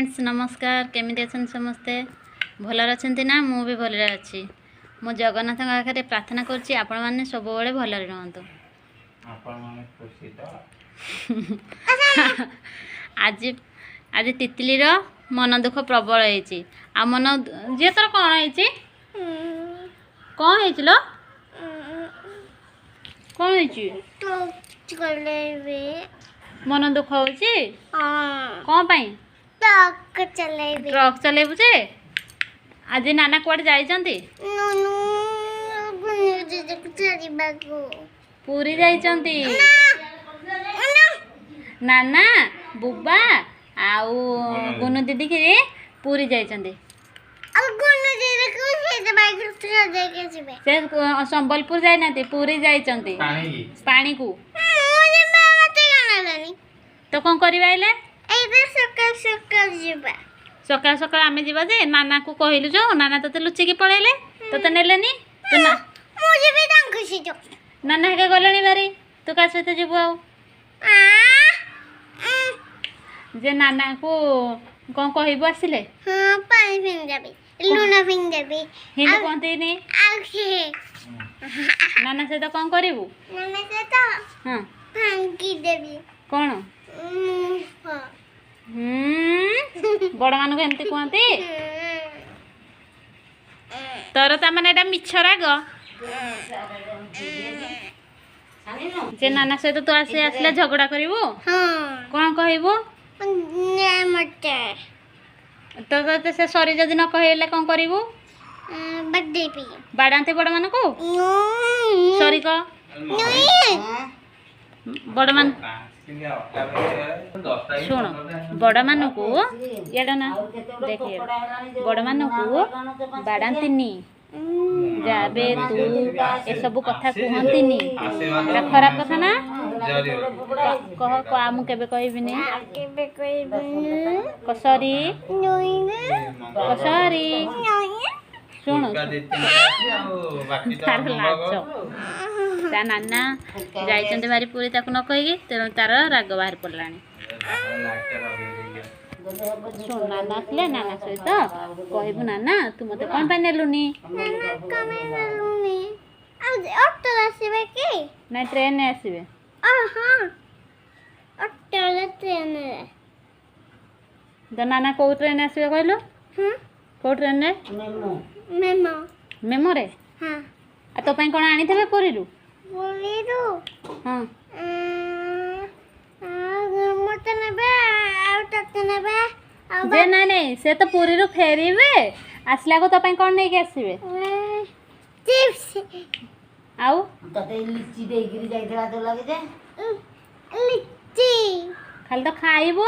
friends नमस्कार केमी अच्छा समस्ते भलर अच्छा ना मु भी भल अच्छी मो जगन्नाथ आगे प्रार्थना करुच्ची आपण मैंने सब भल रुहतु आज आज तितली मन दुख प्रबल होती आ मन जी तोर कौन है कौन है लो कौन है मन दुख हो कौन पाई ट्रक चलेबु जे आज नाना कुआडे जाइचंती पूरी जाइचंती नाना बुबा आउ गुनु दीदी के पूरी जाइचंती से संबलपुर जाई नाती पूरी जाइचंती पानी को तो कौन करबा आइले सकाल सकाल आम जा जे नाना को कहलु जो नाना तो लुचिकी पड़ेले तो नेलेनी तो नाना हेके गले बारी तू क्या सहित जीव जे नाना को कौन कहबू आसिले हिंदी कहती नाना सहित कौन करू हाँ कौन बड़ मान एमती कहती तोर तमें मिछ राग जे नाना सहित तू आसले झगड़ा करू कौन कहबू तो से सरी जदि न कहले कौन करू बाड़ाते बड़ मान को सरी कह बड़ मान शुण बड़ मान को इड़ा ना देखिए बड़ मान को बाड़ातीनी जाबे तू ए सब कथा कहतीनी खराब कथा ना कह कह मु केबे कहबिनी कसरी कसरी शुण तार लाज ता नाना जाइचंदे बारी पूरी ताको न कहिगी तेणु तार राग बाहर पड़लानी शुण नाना आसले नाना सहित कहबू नाना तू मते कौन पाई नेलुनी ना ट्रेन ने आसबे तो नाना कौ ट्रेन आसबे कहलु कौ ट्रेन रे मेमो रे आ तो पाई कौन आनी थे पुरी रु हाँ जे ना नहीं से तो पूरी रु फेरीबे आसला को तो पाई कौन नहीं के आसीबे चिप्स आउ तते लिची देगिरी जाइथला तो लागे जे लिची खाली तो खाइबो